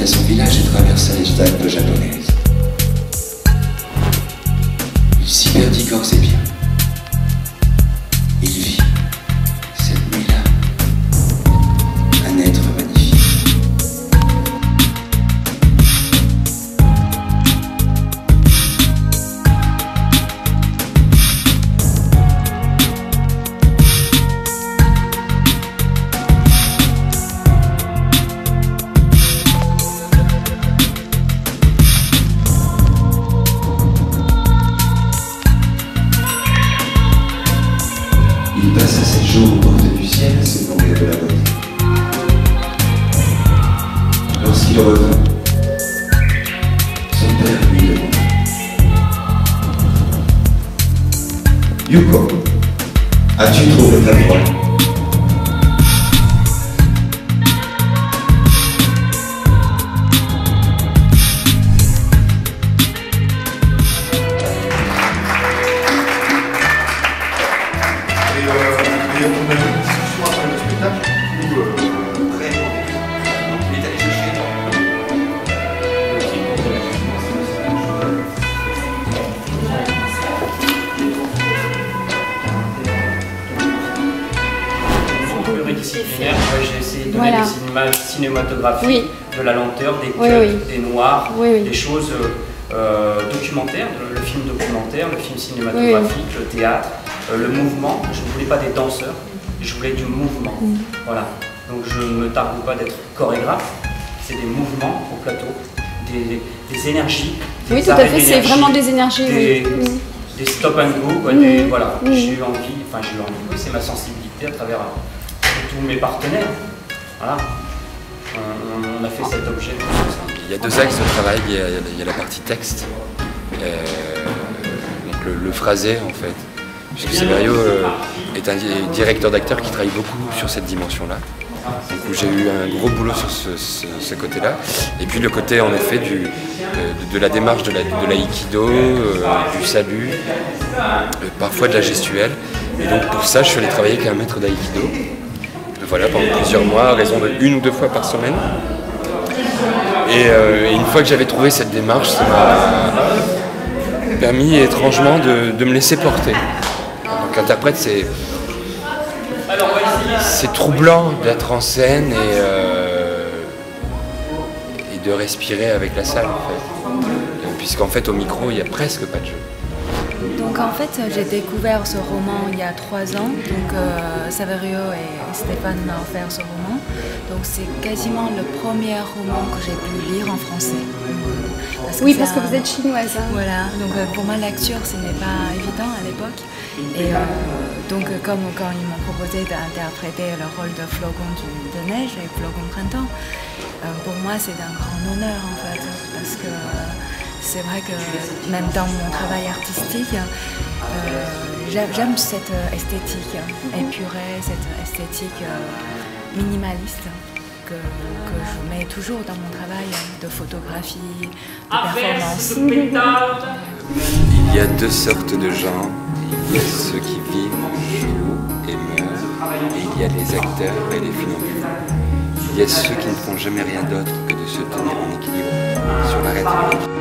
à son village et traversa les Alpes japonaises. Il s'y perdit corps et biens. Il vit, cette nuit-là, un être magnifique. Il passa 7 jours aux portes du ciel à se nourrir de la beauté. Lorsqu'il revint, son père lui demanda: Yuko, as-tu trouvé ta voie? Et on a eu une discussion après le spectacle où après, donc il est allé chercher pluridisciplinaire. J'ai essayé de donner des images cinématographiques, de la lenteur, des cuts, des noirs, des choses documentaires, le film documentaire, le film cinématographique, le théâtre. Le mouvement, je ne voulais pas des danseurs, je voulais du mouvement. Voilà. Donc je ne me targue pas d'être chorégraphe, c'est des mouvements au plateau, des énergies. Des oui, tout à fait, c'est vraiment des énergies. Des stop and go, quoi, voilà. J'ai eu envie, oui, c'est ma sensibilité à travers tous mes partenaires. Voilà. On a fait cet objet. Il y a 2 axes de travail, il y a la partie texte, donc le phrasé en fait. Puisque Severio est un directeur d'acteur qui travaille beaucoup sur cette dimension-là. Donc j'ai eu un gros boulot sur ce côté-là. Et puis le côté en effet de la démarche de l'aïkido, du salut, parfois de la gestuelle. Et donc pour ça, je suis allé travailler avec un maître d'aïkido. Voilà, pendant plusieurs mois, à raison de 1 ou 2 fois par semaine. Et une fois que j'avais trouvé cette démarche, ça m'a permis étrangement de me laisser porter. En tant qu'interprète, c'est troublant d'être en scène et de respirer avec la salle, en fait. Puisqu'en fait, au micro, il n'y a presque pas de jeu. Donc en fait, j'ai découvert ce roman il y a 3 ans. Donc Severio et Stéphane m'ont offert ce roman. Donc c'est quasiment le premier roman que j'ai pu lire en français. Parce que vous êtes chinoise. Hein. Voilà, donc pour ma lecture, ce n'est pas évident à l'époque. Et donc comme quand ils m'ont proposé d'interpréter le rôle de Flocon de neige et Flocon printemps, pour moi c'est un grand honneur en fait, parce que c'est vrai que même dans mon travail artistique, j'aime cette esthétique épurée, cette esthétique minimaliste que je mets toujours dans mon travail de photographie, de performance. Il y a 2 sortes de gens. Il y a ceux qui vivent, jouent et meurent, et il y a les acteurs et les funambules. Il y a ceux qui ne font jamais rien d'autre que de se tenir en équilibre sur l'arrêt.